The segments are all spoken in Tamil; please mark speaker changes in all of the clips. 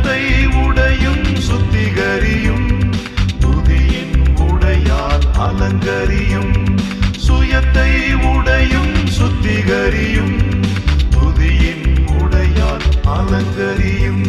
Speaker 1: சுயத்தை உடையும் சுத்திகரியும் துதியின் உடையால் அலங்கரியும் சுயத்தை உடையும் சுத்திகரியும் துதியின் உடையால் அலங்கரியும்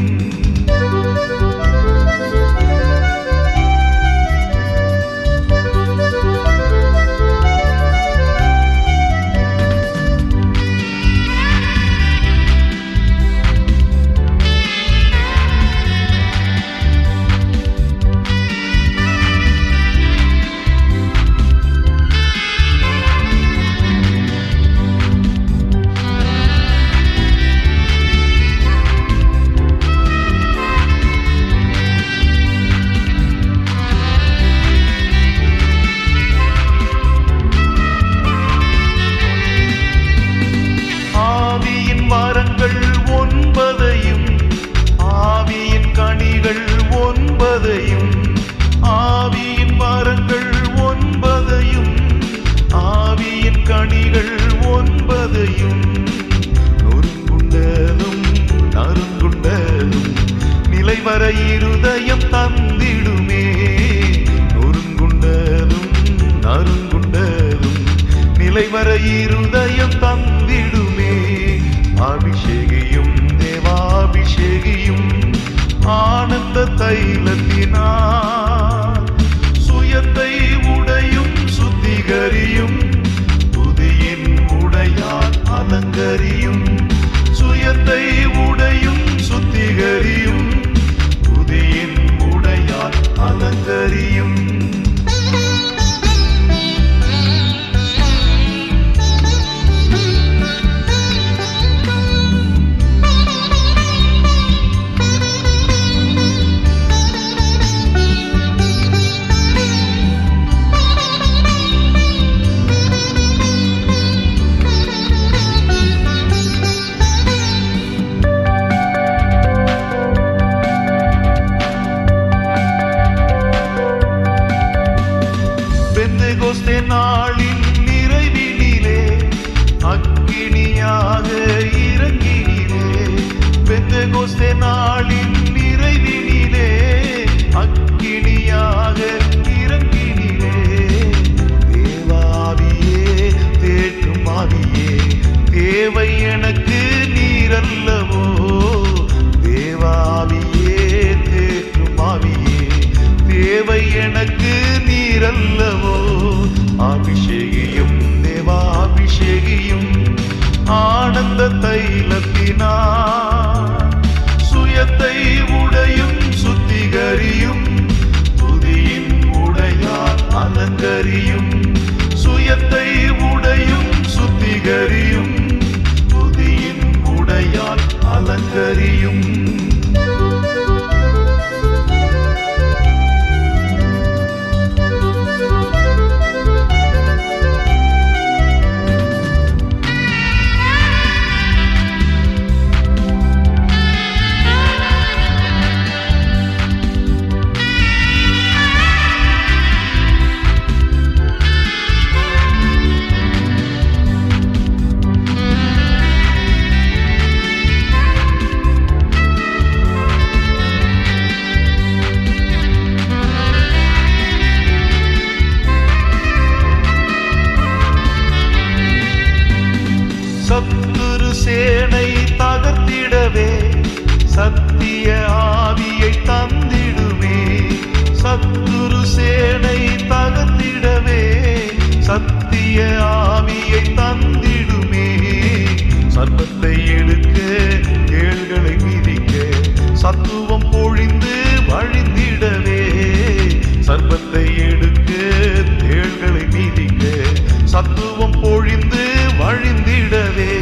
Speaker 1: இருதயம் தந்திடுமே நொறுங்குண்டதும் நறுங்குண்டதும் நிலைவர இருதயம் தந்திடுமே அபிஷேகியும் தேவாபிஷேகியும் ஆனந்த தைலத்தினார் சுயத்தை உடையும் சுத்திகரியும் துதியின் உடையால் அலங்கரியும் சுயத்தை உடையும் சுத்திகரியும் துதியின் உடையால் அலங்கரியும் நாளின் நிறைவினிலே அக்கினியாக இறங்கினிலே பெந்தெகோஸ்தே நாளின் நிறைவினிலே அக்கினியாக இறங்கினிலே தேவாவியே தேற்றும் ஆவியே தேவை எனக்கு நீரல்லவோ தேவாவியே தேற்றும் ஆவியே தேவை எனக்கு நீரல்லவோ அபிஷேகியும் தேவாபிஷேகியும் ஆனந்த தைலத்தினார் சுயத்தை உடையும் சுத்திகரியும் துதியின் உடையால் அலங்கரியும் சுயத்தை உடையும் சுத்திகரியும் துதியின் உடையால் அலங்கரியும் சத்துரு சேனை தகர்த்திடவே சத்திய ஆவியை தந்திடுமே சத்துரு சேனை தகர்த்திடவே சத்திய ஆவியை தந்திடுமே சர்ப்பத்தை எடுக்க தேள்களை மிதிக்க சத்துவம் பொழிந்து வழிந்திடவே சர்ப்பத்தை எடுக்க தேள்களை மிதிக்க சத்துவம் பொழிந்து வழிந்திடவே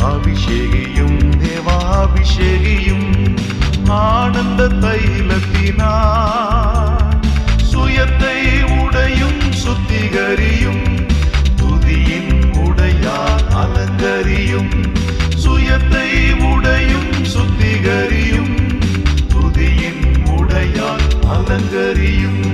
Speaker 1: அபிஷேகியும் தேவாபிஷேகியும் ஆனந்த தைலத்தினார் சுயத்தை உடையும் சுத்திகரியும் துதியின் உடையால் அலங்கரியும் சுயத்தை உடையும் சுத்திகரியும் துதியின் உடையால் அலங்கரியும்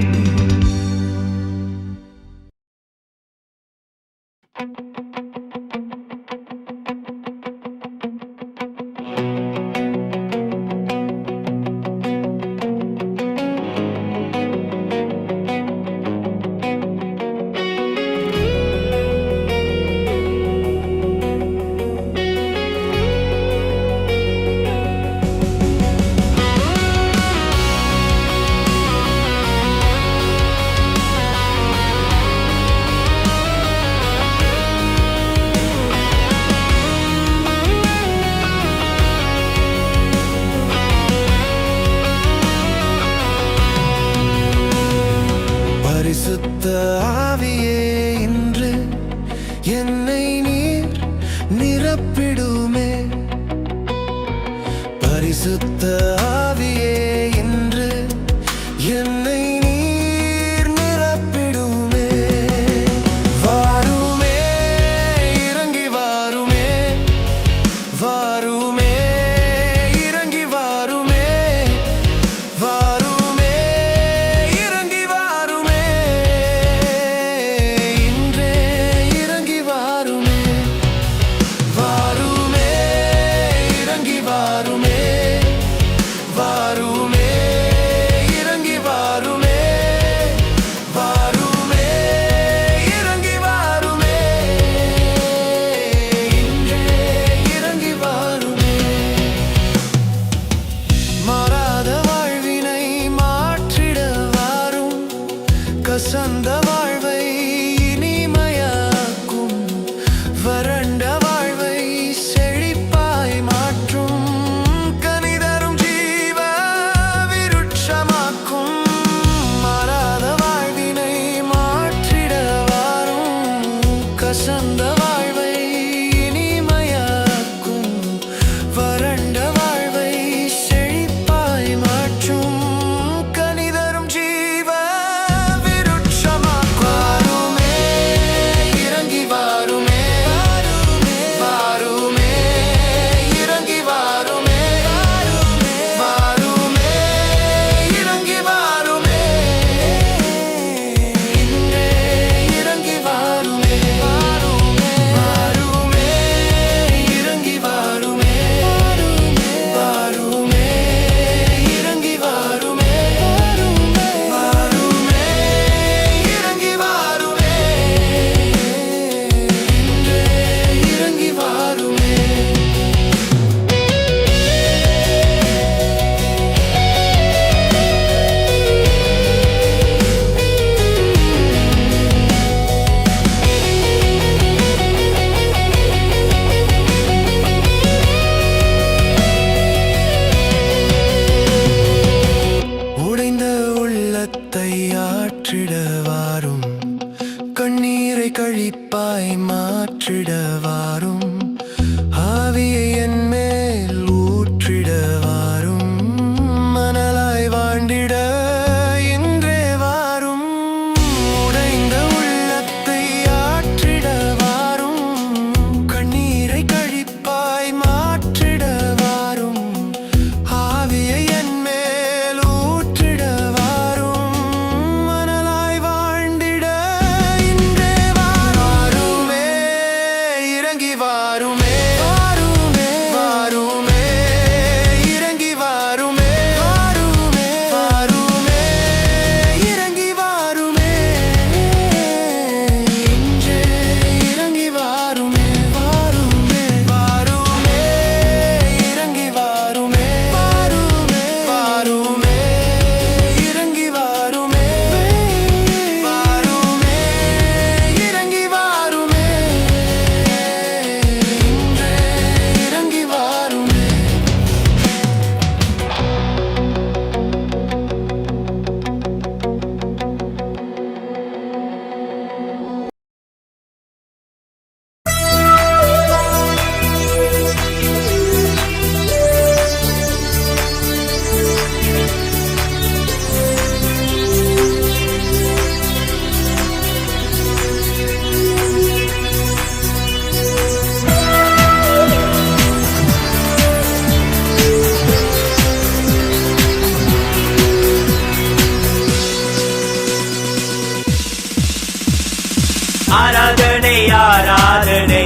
Speaker 2: ஆராதனை ஆராதனை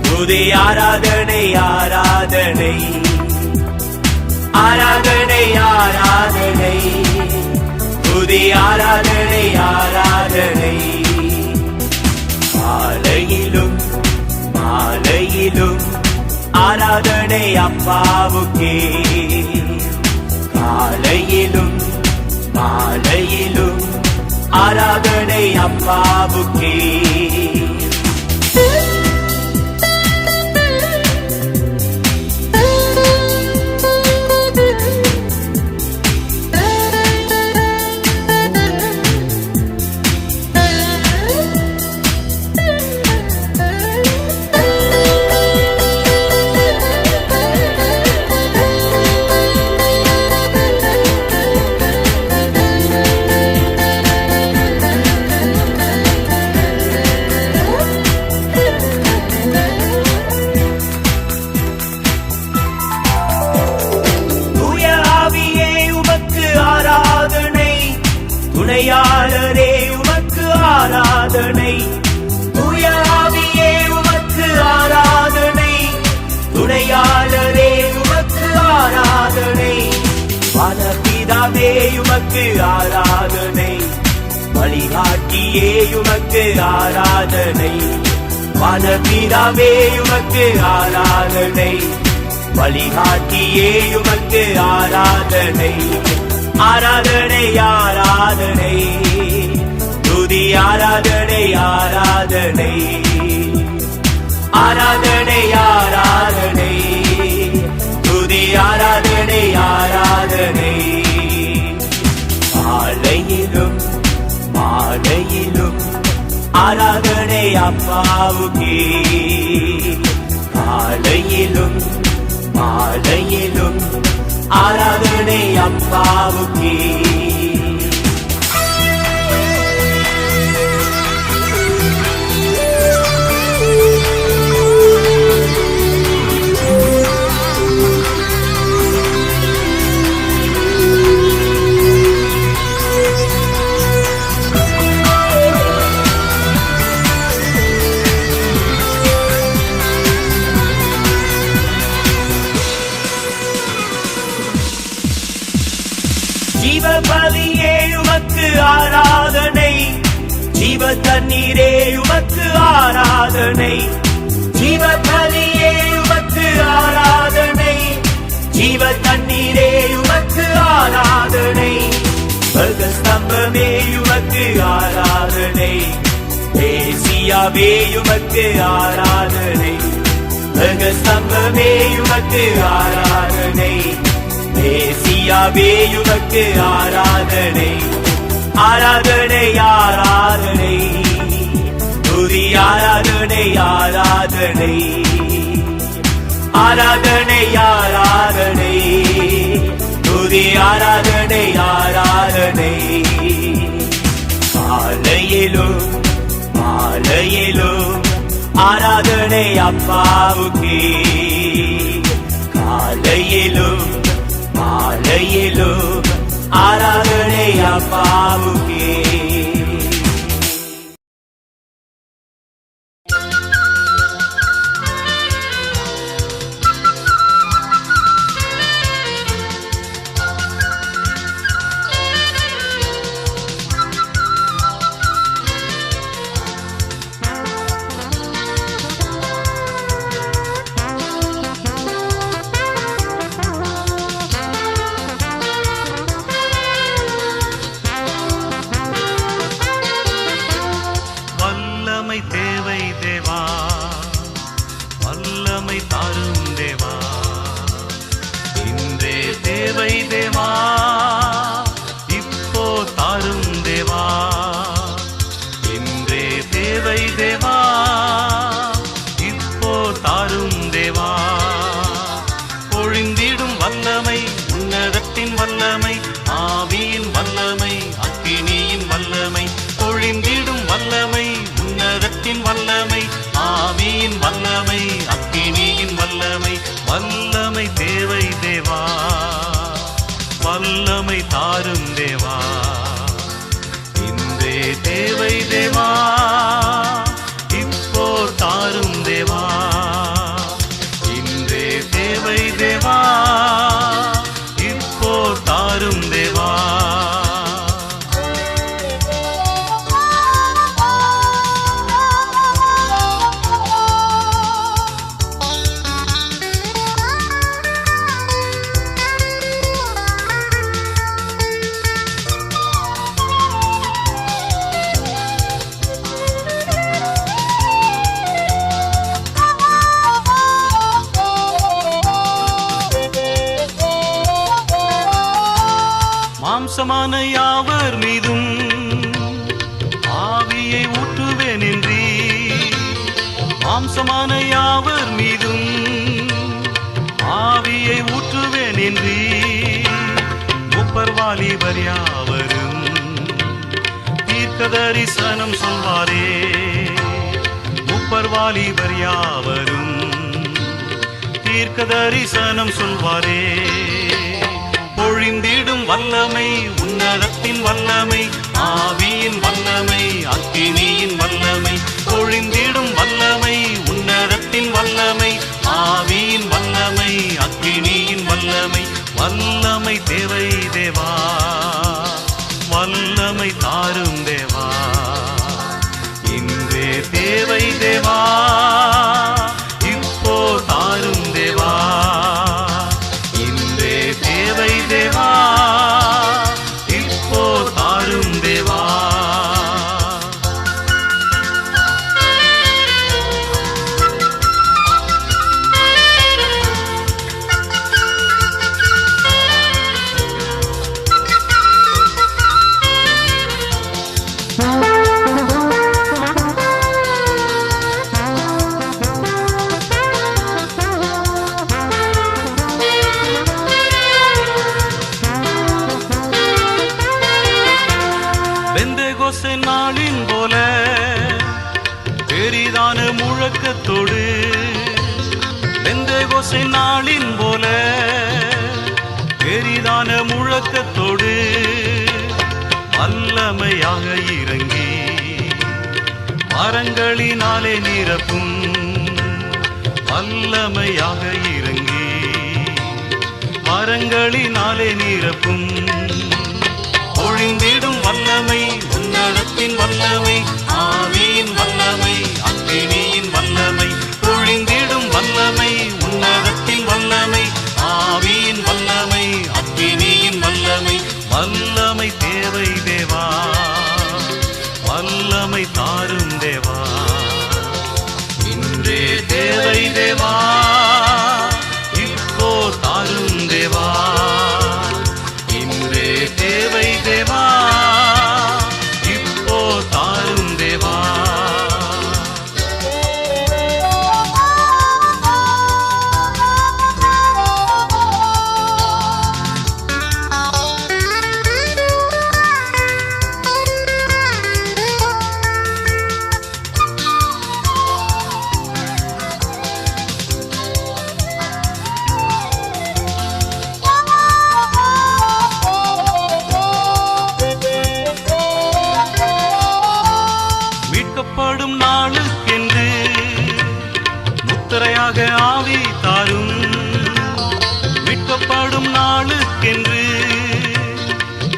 Speaker 2: துதி ஆராதனை ஆராதனை ஆராதனை ஆராதனை துதி ஆராதனை ஆராதனை மாலையிலும் மாலையிலும் ஆராதனை அப்பாவுக்கே காலையிலும் மாலையிலும் ஆராதனை அப்பாவுக்கே துணையாளரே உமக்கு ஆராதனை தூய ஆவியே உமக்கு ஆராதனை துணையாளரே உமக்கு ஆராதனை பரபிதாவே உமக்கு ஆராதனை வழிகாட்டியே உமக்கு ஆராதனை பரபிதாவே உமக்கு ஆராதனை வழிகாட்டியே உமக்கு ஆராதனை ஆராதனை ஆராதனை துதி ஆராதனை ஆராதனை ஆராதனை ஆராதனை துதி ஆராதனை ஆராதனை மாலையிலும் மாலையிலும் ஆராதனை அப்பாவுக்கே காலையிலும் மாலையிலும் ஆராதனை அப்பாவுக்கே ஜீவபலியே உமக்கு ஆராதனை ஜீவ தண்ணீரே உமக்கு ஆராதனை ஜீவபலியே உமக்கு ஆராதனை ஜீவ தண்ணீரே உமக்கு ஆராதனை ஸ்தம்பமே உமக்கு ஆராதனை தேசியாவே உமக்கு ஆராதனை ஸ்தம்பமே உமக்கு ஆராதனை தேசியாவே உமக்கு ஆராதனை ஆராதனை ஆராதனை துதி ஆராதனை ஆராதனை ஆராதனை ஆராதனை துதி ஆராதனை ஆராதனை மாலையிலும் மாலையிலும் ஆராதனை அப்பாவுக்கே காலையிலும் மாலையிலும் ஆராதனை அப்பாவுக்கே
Speaker 1: தேவை தேவா வல்லமை தாரும் தேவா இன்றே தேவை தேவா இப்போ தாரும் தேவா இன்றே தேவை தேவா இப்போ தாரும் தேவா பொழிந்திடும் வல்லமை உன்னதத்தின் வல்லமை ஆவியின் வல்லமை அக்கினியின் வல்லமை பொழிந்திடும் வல்லமை உன்னதத்தின் வல்லமை ஆவியின் வல்லமை அக்கினியின் வல்லமை வல்லமை தேவை தேவா வல்லமை தாரும் தேவா இன்றே தேவை தேவா மாம்சமான யாவர் மீதும் ஆவியை ஊற்றுவேன் என்றீ. மாம்சமான யாவர் மீதும் ஆவியை ஊற்றுவேன் என்றீ. மூப்பர் வாலிபர் யாவரும் தீர்க்க தரிசனம் சொல்வாரே. மூப்பர் வாலிபர் யாவரும் தீர்க்க தரிசனம் சொல்வாரே. பொழிந்திடும் வல்லமை உன்னதத்தின் வல்லமை, ஆவியின் வல்லமை, அக்கினியின் வல்லமை. பொழிந்திடும் வல்லமை உன்னதத்தின் வல்லமை, ஆவியின் வல்லமை, அக்கினியின் வல்லமை. வல்லமை தேவை தேவா, வல்லமை தாரும் தேவா, இன்றே தேவை தேவா, இப்போ தாரும் தேவா, இன்றே தேவை தேவா, இப்போ தாரும் தேவா. பெந்தெகோஸ்தே நாளின் போல பெரிதான முழக்கத்தோடு, பெந்தெகோஸ்தே நாளின் போல பெரிதான முழக்கத்தோடு வல்லமையாக இறங்கி மரங்களினாலே நிரப்பும். வல்லமையாக இறங்கி மரங்களினாலே நிரப்பும். பொழிந்திடும் வல்லமை உன்னதத்தின் வல்லமை, ஆவியின் வல்லமை, அக்கினியின் வல்லமை. பொழிந்திடும் வல்லமை உன்னதத்தின் வல்லமை, ஆவியின் வல்லமை, அக்கினியின் வல்லமை. வல்லமை தேவை தேவா, வல்லமை தாரும் தேவா, இன்றே தேவை தேவா, இப்போ தாரும் தேவா, இன்றே தேவை தேவா, இப்போ தாரும் தேவா. மீட்கப்படும் நாளுக்கென்று முத்திரையாக ஆவி தாரும். மீட்கப்படும் நாளுக்கென்று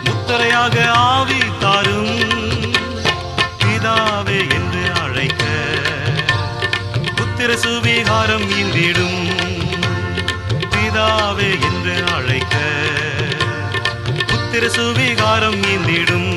Speaker 1: முத்திரையாக ஆவி தாரும். பிதாவே என்று அழைக்க புத்திர சுவிகாரம் ஈந்திடும். பிதாவே என்று அழைக்க புத்திர சுவிகாரம் ஈந்திடும்.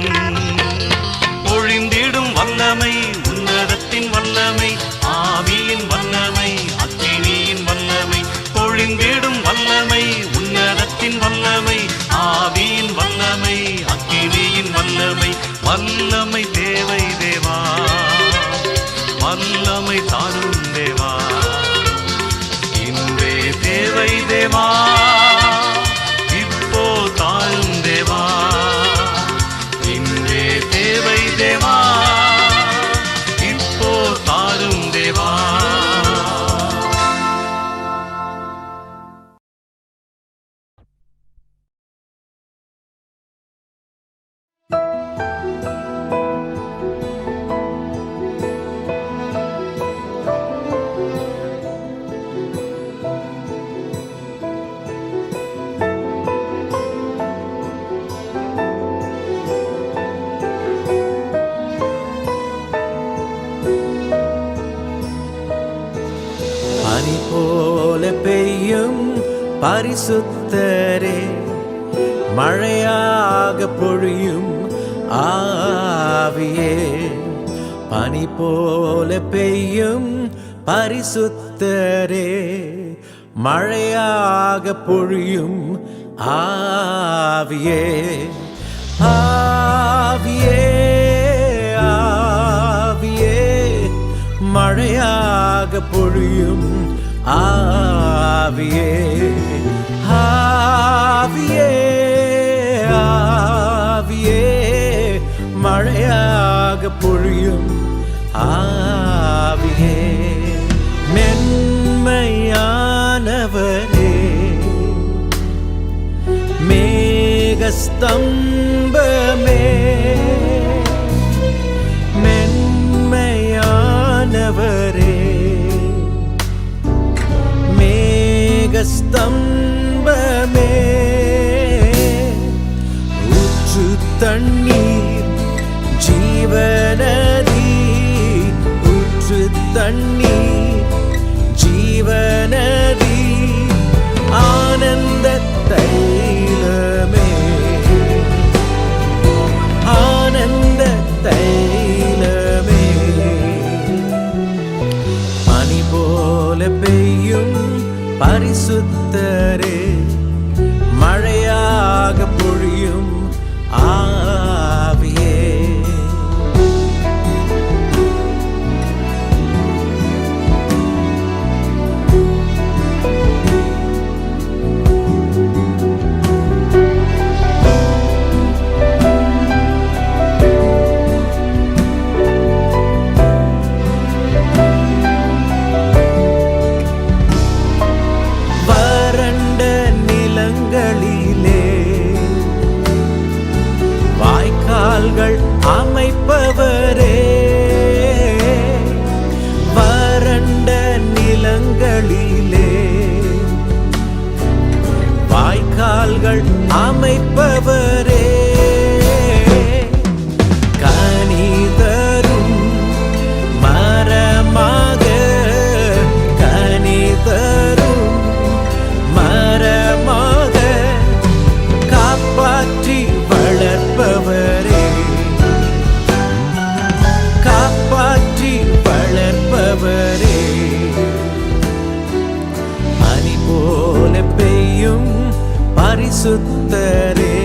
Speaker 1: பொழிந்திடும் வல்லமை உன்னதத்தின் வல்லமை, ஆவியின் வல்லமை, அக்கினியின் வல்லமை. பொழிந்திடும் வல்லமை உன்னதத்தின் வல்லமை, ஆவியின் வல்லமை, அக்கினியின் வல்லமை. வல்லமை தேவை தேவா, வல்லமை தாரும் தேவா, இன்றே தேவை தேவா, இப்போ தாரும் தேவா, இன்றே தேவை தேவா, இப்போ தாரும் தேவா.
Speaker 2: பனி போல பெய்யும் பரிசுத்தரே, மழையாக பொழியும் ஆவியே. பனி போல பெய்யும் பரிசுத்தரே, மழையாக பொழியும் ஆவியே. பொழியும் ஆவியே ஆவியே ஆவியே மழையாக பொழியும் ஆவியே மென்மையானவரே மேகஸ்தம்பமே மென்மையானவரே மேகஸ்தம்பமே ஊற்று தண்ணீர் ஜீவநதி ஊற்று தண்ணீர் ஜீவநதி ஆனந்த தைலமே ஆனந்த தைலமே பனி போல பெய்யும் பரிசுத்தரே மழையாக பொழியும் ஆவியே அமைப்பவரே வறண்ட நிலங்களிலே வாய்க்கால்கள் அமைப்பவரே கனி தரும் மரமாக கனி தரும் மரமாக காப்பாற்றி வளர்ப்பவரே வளர்ப்பவரே பனி போல பெய்யும் பரிசுத்தரே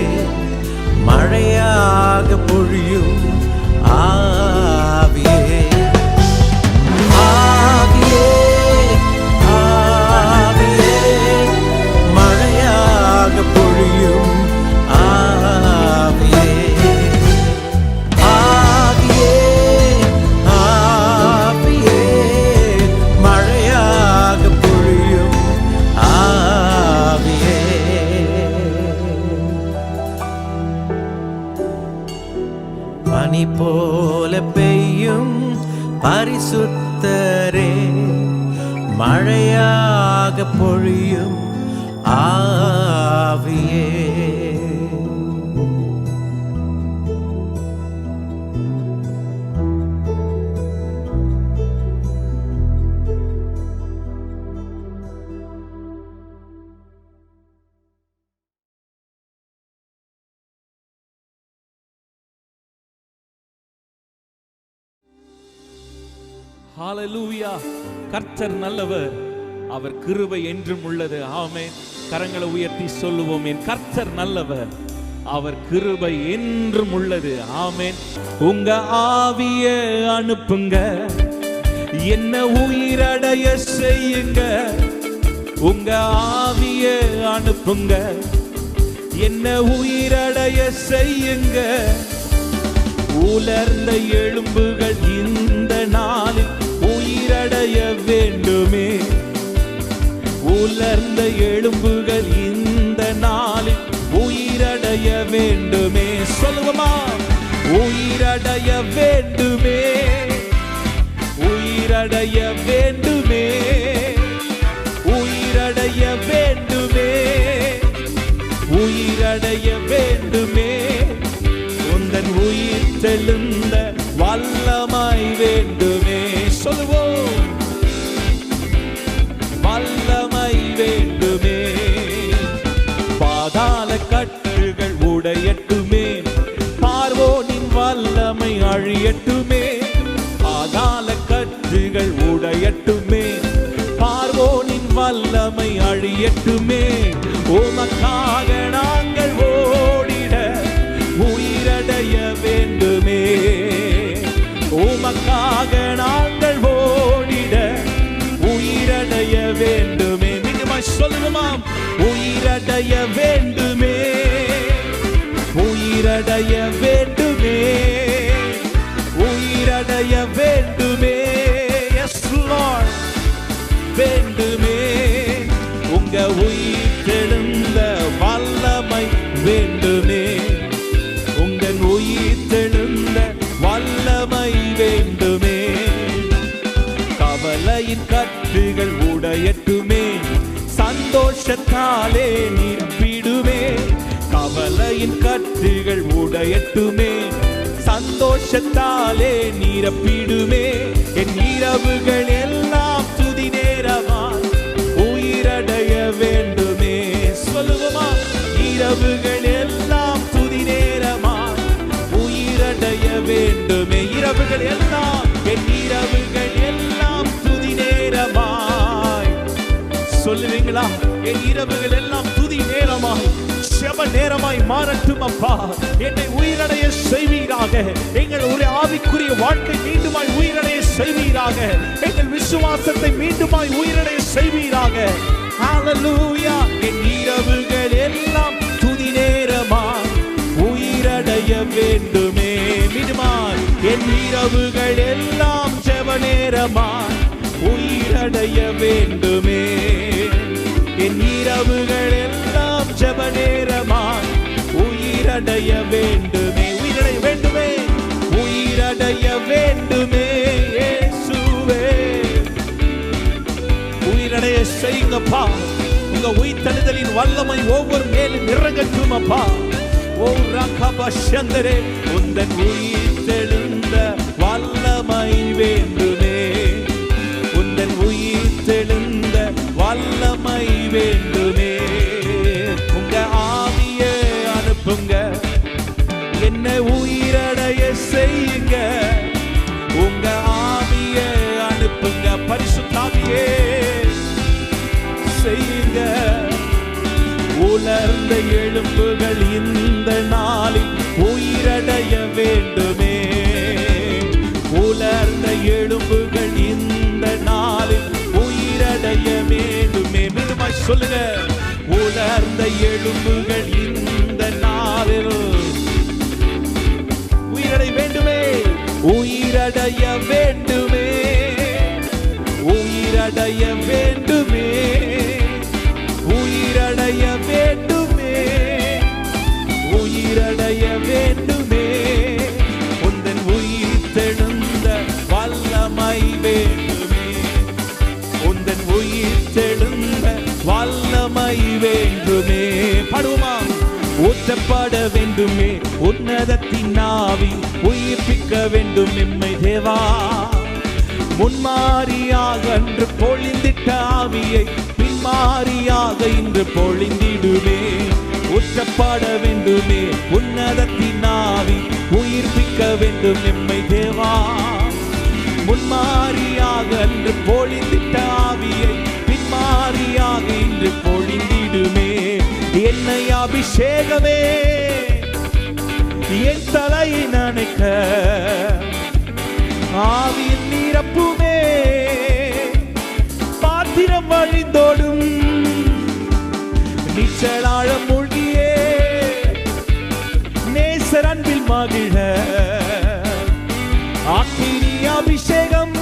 Speaker 2: மழையாக பொழியும் ஆவியே ஆவியே ஆவியே மழையாக பொழியும் ஆவியே பனி போல பெய்யும் பரிசுத்தரே மழையாக பொழியும் ஆவியே
Speaker 3: ஹalleluya. கர்த்தர் நல்லவர், அவர் கிருபை என்றும் உள்ளது. ஆமென். கரங்களை உயர்த்தி சொல்லுவோம், என் கர்த்தர் நல்லவர், அவர் கிருபை என்றும் உள்ளது. ஆமென். உங்க ஆவியை அனுப்புங்க, என்ன உயிரடைய செய்யுங்க. உங்க ஆவியை அனுப்புங்க, என்ன உயிரடைய செய்யுங்க. உலர்ந்த எலும்புகள் இந்த நாளில் உயிரடைய வேண்டுமே. உலர்ந்த எலும்புகள் இந்த நாளில் உயிரடைய வேண்டுமே. சொல்லுவோமா? உயிரடைய வேண்டுமே, உயிரடைய வேண்டுமே, உயிரடைய வேண்டுமே, உயிரடைய வேண்டுமே. உந்தன் உயிர் தெழுந்த வல்லமை வேண்டுமே. சொல்லுவோம், வல்லமை வேண்டுமே. பாதாள கட்டுகள் உடையட்டுமே, பார்வோனின் வல்லமை அழியட்டுமே. பாதாள கட்டுகள் உடையட்டுமே, பார்வோனின் வல்லமை அழியட்டுமே. உமக்காக நாங்கள் ஓடிட உயிரடைய வேண்டுமே. உமக்காக நாங்கள் ஓடிட வேண்டுமே, உயிரடைய வேண்டுமே, உயிரடைய வேண்டுமே. எஸ் லார்ட், வேண்டுமே. உங்க உயிர்த்தெழுந்த வல்லமை வேண்டுமே, உங்கள் உயிர்த்தெழுந்த வல்லமை வேண்டுமே. கவலையின் கட்டுகள் உடையட்டுமே, சந்தோஷத்தாலே நிரப்பிடுமே. கவலையின் கட்டுகள் உடையட்டுமே, சந்தோஷத்தாலே நிரப்பிடுமே. என் இரவுகள் எல்லாம் துதி நேரமாய் உயிரடைய வேண்டுமே. சொல்லுவோமா? இரவுகள் எல்லாம் துதி நேரமாய் உயிரடைய வேண்டுமே. இரவுகள் எல்லாம், என் இரவுகள் எல்லாம் துதி நேரமாய். சொல்லுவீங்களா? என் இரவுகள் எல்லாம் துதி நேரமாய் ஜெப நேரமாய் மாறட்டும் அப்பா. என்னை உயிரடைய செய்வீராக. எங்கள் ஒரு ஆவிக்குரிய வாழ்க்கை மீண்டுமாய் உயிரடைய செய்வீராக. எங்கள் விசுவாசத்தை மீண்டுமாய் உயிரடைய செய்வீராக. ஹalleluya. என் இரவுகள் எல்லாம் துதி நேரமாய் உயிரடைய வேண்டுமே. மீண்டுமாய் என் இரவுகள் எல்லாம் ஜெப நேரமாய் உயிரடைய வேண்டுமே. என் இரவுகள் எல்லாம் ஜெப நேரமாய் உயிரடைய வேண்டுமே. உயிரடைய வேண்டுமே, உயிரடைய வேண்டுமே. இயேசுவே, உயிரடைய செய்யுங்கப்பா. உங்க உயிர்த்தெழுதலின் வல்லமை ஒவ்வொரு மேலும் இறங்கட்டும் அப்பா. ஓ ரகபஷந்தரே, உந்தன் உயிர்த்தெழுந்த வல்லமை வேண்டுமே, உந்தன் உயிர்த்தெழுந்த வல்லமை வேண்டுமே. உங்க ஆவியை அனுப்புங்க, என்னை உயிரடைய செய்யுங்க. உங்க ஆவியை அனுப்புங்க, பரிசுத்த ஆவியே செய்யுங்க. உலர்ந்த எலும்புகள் இந்த நாளில் உயிரடைய வேண்டுமே. உலர்ந்த எலும்புகள் இந்த நாளில் உயிரடைய வேண்டுமே. மீண்டுமாய் சொல்லுங்க. உலர்ந்த எலும்புகள் இந்த நாளில் உயிரடைய வேண்டுமே, உயிரடைய வேண்டுமே, உயிரடைய வேண்டுமே, உயிரடைய வேண்டுமே, உயிரடைய வேண்டுமே. உந்தன் உயிர்த்தெழுந்த வல்லமை வேண்டுமே, உந்தன் உயிர்த்தெழுந்த வல்லமை வேண்டுமே. பாடுவோமா? ஊற்றப்பட வேண்டுமே உன்னதத்தின் ஆவி, உயிர்ப்பிக்க வேண்டும் எம்மை தேவா. முன்மாரியாக அன்று பொழிந்திட்ட ஆவியை பின்மாரியாக இன்று பொழிந்திடுமே. ஊற்றப்பட வேண்டுமே உன்னதத்தின் ஆவி, உயிர்ப்பிக்க வேண்டும் எம்மை தேவா. முன்மாரியாக அன்று பொழிந்திட்ட ஆவியை பின்மாரியாக இன்று பொழிந்திடுமே. என்னை அபிஷேகமே என் தலையை நனைக்க, ஆவியின் நிரப்புமே பாத்திரம் வழிந்தோடும். நீச்சலாழ மூழ்கியே நேசர் அன்பில் மகிழ, ஆக்கினி அபிஷேகம்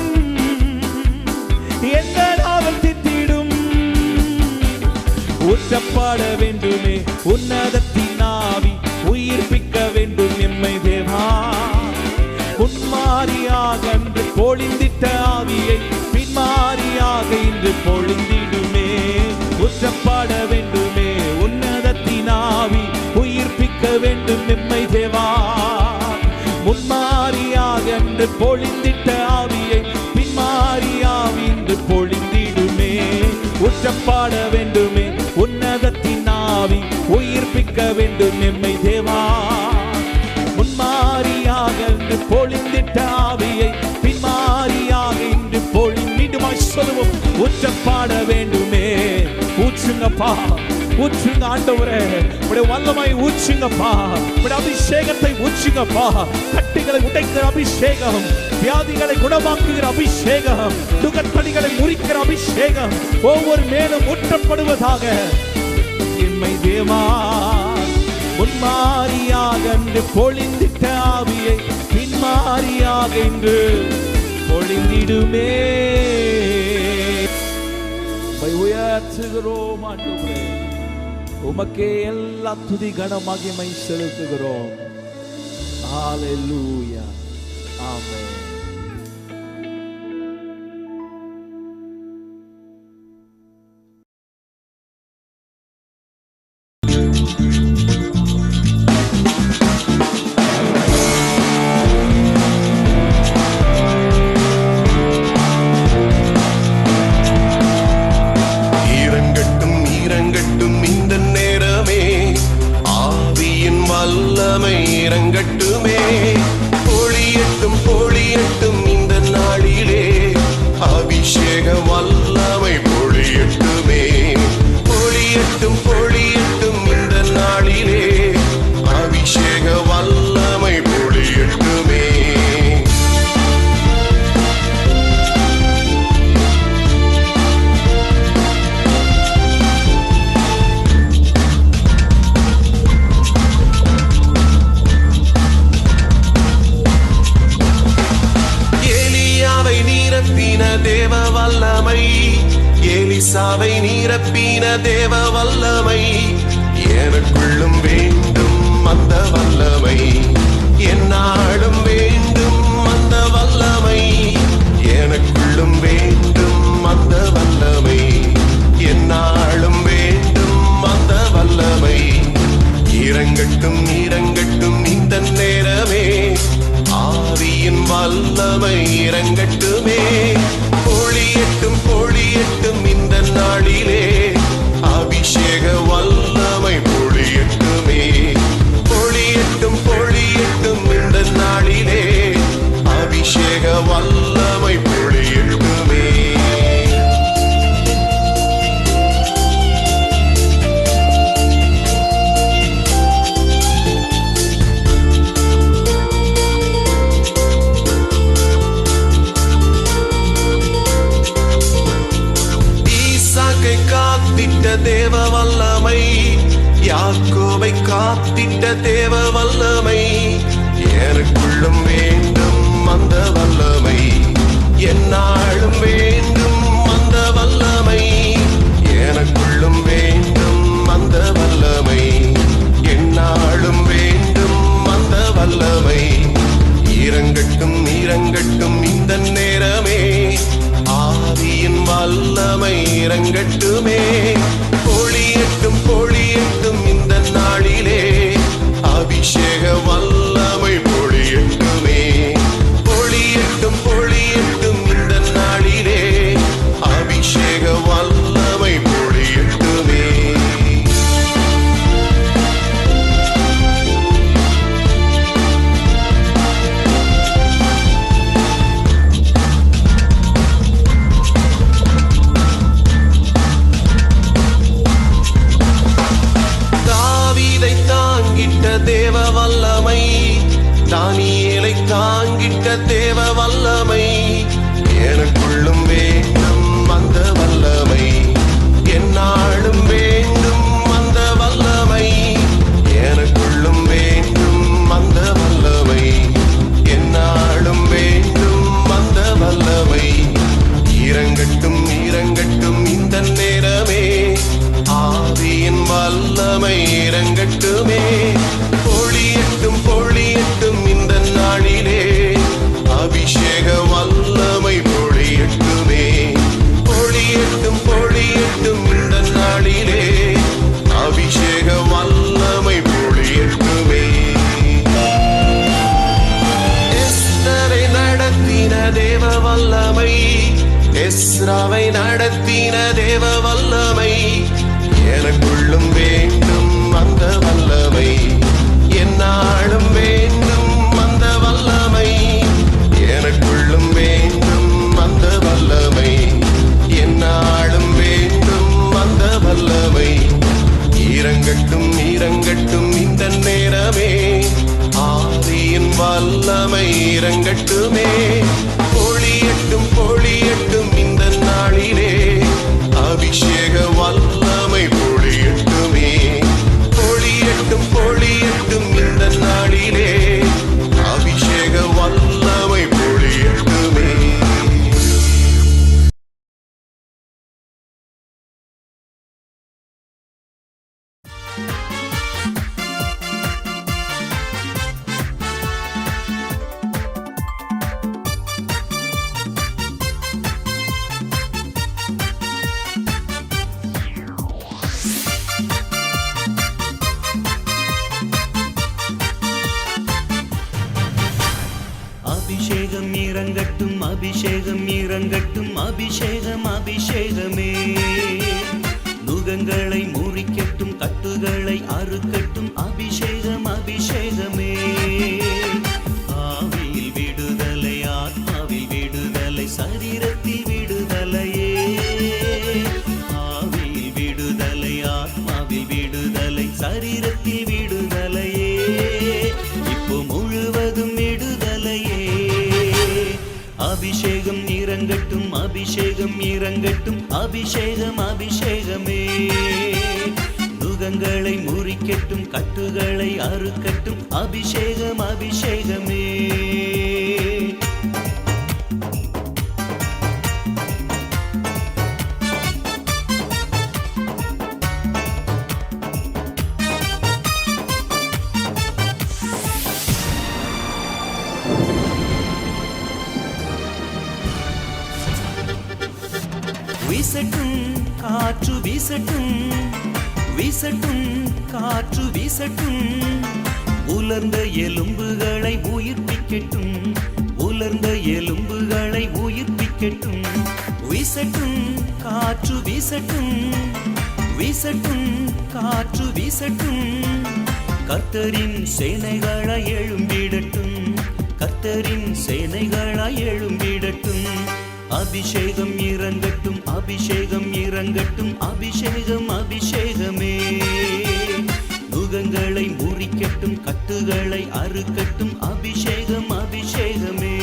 Speaker 3: எந்த நாவல் தித்திடும். ஊற்றப்பட வேண்டுமே உன்னதத்தின் ஆவி, உயிர்ப்பிக்க வேண்டும் எம்மை தேவா. முன்மாரியாக அன்று பொழிந்திட்ட ஆவியை பின்மாரியாக இன்று பொழிந்திடுமே. ஊற்றப்பட வேண்டுமே உன்னதத்தின் ஆவி, உயிர்ப்பிக்க வேண்டும் எம்மை தேவா. முன்மாரியாக அன்று பொழிந்திட்ட ஆவியை பின்மாரியாக இன்று பொழிந்திடுமே. ஊற்றப்பட வேண்டுமே உன்னதத்தின் ஆவி, உயிர்ப்பிக்க வேண்டும் எம்மை தேவா. முன்மாரியாக இன்று பொழிந்திட்ட ஆவியை பின்மாரியாக இன்று பொழிந்திடுமாய் சொல்லுவோம். ஊற்றப்பட வேண்டுமே. ஊற்றுங்கப்பா, ஊற்றுங்க ஆண்டவரே. உடைய வல்லமை ஊற்றுங்கப்பா, உடைய அபிஷேகத்தை ஊற்றுங்கப்பா. கட்டுகளை உடைக்கிற அபிஷேகம், வியாதிகளை குணமாக்குகிற அபிஷேகம், துக்கத்தடிகளை முறிக்கிற அபிஷேகம் ஒவ்வொரு மேலும் ஊற்றப்படுவதாக. மகிமை தேவா முன்மாரியாக அன்று பொழிந்திட்ட ஆவியை பின்மாரியாக இன்று பொழிந்திடுமே. உயர்த்துகிறோம் ஆண்டவரே, உமக்கே எல்லா துதி கன மகிமை செலுத்துகிறோம். ஹல்லேலூயா, ஆமென்.
Speaker 4: இறங்கட்டும் இந்த நேரமே, ஆவியின் வல்லமை இறங்கட்டுமே. பொழியட்டும் பொழியட்டும் இந்த நாளிலே, அபிஷேக வல்லமை பொழியட்டுமே. பொழியட்டும் பொழியட்டும் இந்த நாளிலே, அபிஷேக வல்லமை பொழியட்டுமே. தேவ வல்லமை, எலிசாவை நிரப்பின தேவ வல்லமை, எனக்குள்ளும் வேண்டும் அந்த வல்லமை, என்னாலும் வேண்டும் அந்த வல்லமை, எனக்குள்ளும் வேண்டும் அந்த வல்லமை, என்னாலும் வேண்டும் அந்த வல்லமை. இறங்கட்டும் இறங்கட்டும் இந்த நேரமே, ஆவியின் வல்லமை இறங்கட்டுமே. பொழியட்டும் பொழியட்டும் இந்த நாளிலே, அபிஷேக வல்லமை பொழியட்டுமே. பொழியட்டும் பொழியட்டும் இந்த நாளிலே, அபிஷேக வல்லமை பொழியட்டுமே. காத்திட்ட தேவ வல்லமை, யாக்கோபை காத்திட்ட தேவ வல்லமை, எனக்குள்ளும் வேண்டும் அந்த வல்லமை, என்னாலும் வேண்டும் அந்த வல்லமை, எனக்குள்ளும் வேண்டும் அந்த வல்லமை, என்னாலும் வேண்டும் அந்த வல்லமை. இறங்கட்டும் இறங்கட்டும் இந்த நேரமே, ஆவியின் வல்லமை இறங்கட்டுமே. பொழியட்டும் பொழியட்டும் இந்த நாளிலே, அபிஷேக வல்லமை பொழியட்டுமே. பொழியட்டும் பொழியட்டும் இந்த நாளிலே, அபிஷேக வல்லமை பொழியட்டுமே. தேவ வல்லமை, தானியேலை தாங்கிட்ட தேவ வல்லமை, எனக்குள்ளும் வேண்டும் அந்த வல்லமை, என்னாலும் வேண்டும் அந்த வல்லமை, எனக்குள்ளும் வேண்டும் அந்த வல்லமை, என்னாலும் வேண்டும் அந்த வல்லமை. இறங்கட்டும் இறங்கட்டும் இந்த நேரமே, ஆவியின் வல்லமை இறங்கட்டுமே. பொழியட்டும் பொழியட்டும் இந்த நாளிலே, அபிஷேக வல்லமை பொழியட்டுமே. பொழியட்டும் பொழியட்டும் இந்த நாளிலே, அபிஷேக வல்லமை பொழியட்டுமே. எஸ்தரை நடத்தின தேவ வல்லமை, எஸ்ராவை நடத்தின தேவ வல்லமை, எனக்குள்ளும் வேண்டும் அந்த வல்லமை, என்னாலும் வேண்டும் அந்த வல்லமை, எனக்குள்ளும் வேண்டும் அந்த வல்லமை, என்னாலும் வேண்டும் அந்த வல்லமை. இறங்கட்டும் இறங்கட்டும் இந்த நேரமே, ஆவியின் வல்லமை இறங்கட்டுமே. பொழியட்டும் பொழியட்டும் இந்த நாளிலே, அபிஷேக வல்லமை பொழியட்டுமே.
Speaker 5: இப்போ முழுவதும் விடுதலையே. அபிஷேகம் இறங்கட்டும், அபிஷேகம் இறங்கட்டும், அபிஷேகம் அபிஷேகமே. நுகங்களை முறிக்கட்டும், கட்டுகளை அறுக்கட்டும், அபிஷேகம் அபிஷேகமே. வீசட்டும் காற்று வீசட்டும், வீசட்டும் காற்று வீசட்டும், உலர்ந்த எலும்புகளை உயிர்ப்பிக்கட்டும், உலர்ந்த எலும்புகளை உயிர்ப்பிக்கட்டும். வீசட்டும் காற்று வீசட்டும், வீசட்டும் காற்று வீசட்டும், கர்த்தரின் சேனைகளாய் எழும்பிடட்டும், கர்த்தரின் சேனைகளாய் எழும்பிடட்டும். அபிஷேகம் இறங்கட்டும், அபிஷேகம் இறங்கட்டும், அபிஷேகம் அபிஷேகமே. நுகங்களை முறிக்கட்டும், கட்டுகளை அறுக்கட்டும், அபிஷேகம் அபிஷேகமே.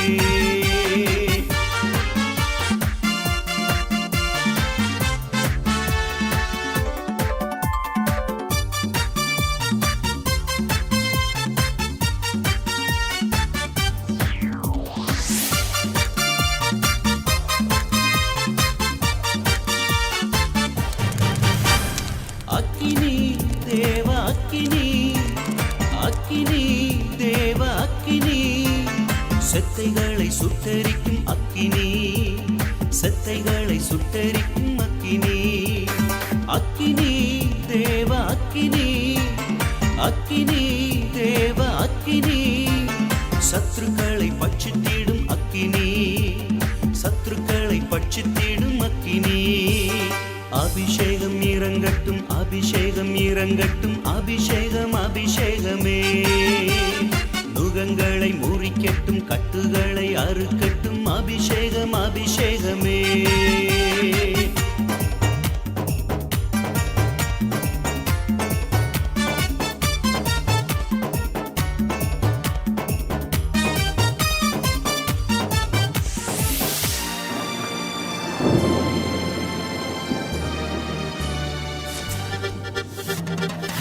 Speaker 5: அக்கினி தேவ அக்கினி, அக்கினி தேவ அக்கினி, செத்தைகளை சுட்டரிக்கும் அக்கினி, செத்தைகளை சுட்டரிக்கும் அக்கினி. அக்கினி தேவ அக்கினி, அக்கினி தேவ அக்கினி, சத்துருக்களை பட்சித்திடும் அக்கினி, சத்துருக்களை பட்சித்திடும் அக்கினி. அபிஷேகம் இறங்கட்டும், அபிஷேகம் இறங்கட்டும், அபிஷேகம் அபிஷேகமே. நுகங்களை முறிக்கட்டும், கட்டுகளை அறுக்கட்டும், அபிஷேகம் அபிஷேகமே.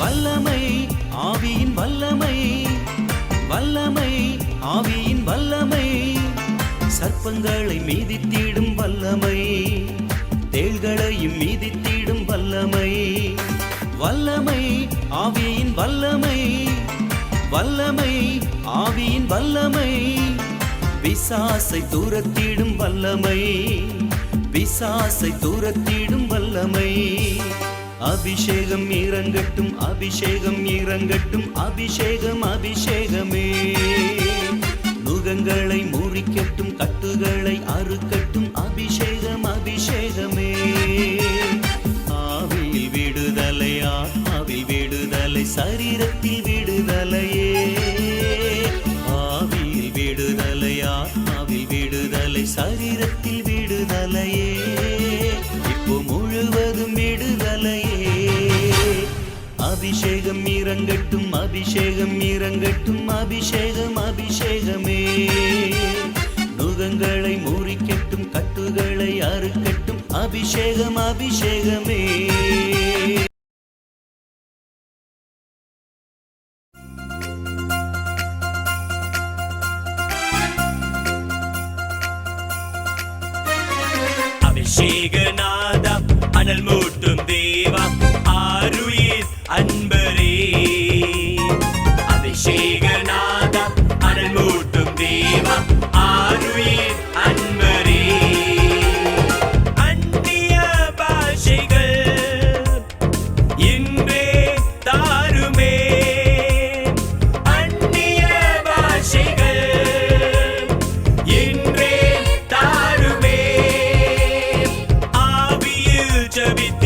Speaker 5: வல்லமை ஆவியின் வல்லமை, வல்லமை ஆவியின் வல்லமை, சர்ப்பங்களை மீதித்திடும் வல்லமை, தேள்களையும் மீதித்திடும் வல்லமை. வல்லமை ஆவியின் வல்லமை, வல்லமை ஆவியின் வல்லமை, பிசாசை தூரத்திடும் வல்லமை, பிசாசை தூரத்திடும் வல்லமை. அபிஷேகம் இறங்கட்டும், அபிஷேகம் இறங்கட்டும், அபிஷேகம் அபிஷேகமே. நுகங்களை முறிக்கட்டும், கட்டுகளை அறுக்கட்டும், அபிஷேகம் அபிஷேகமே. ஆவியில் விடுதலை, ஆத்மாவில் விடுதலை, சரீரத்தில் விடுதலையே. ஆவியில் விடுதலை, ஆத்மாவில் விடுதலை, சரீரத்தில் விடுதலையே. இப்போ முழுவதும் விடுதலையே. அபிஷேகம் இறங்கட்டும், அபிஷேகம் இறங்கட்டும், அபிஷேகம் அபிஷேகமே. நுகங்களை முறிக்கட்டும், கட்டுகளை அறுக்கட்டும், அபிஷேகம் அபிஷேகமே.
Speaker 6: அபிஷேகநாதா அனல் மூட்டும் தேவா ஆருயிர் அன்பரே. அபிஷேகநாதா அனல் மூட்டும் தேவா ஆருயிர் அன்பரே. அந்நிய பாஷைகள் இன்றே தாருமே, அந்நிய பாஷைகள் இன்றே தாருமே. ஆவியில் ஜெபித்து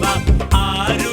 Speaker 6: தேவா ஆருயிர்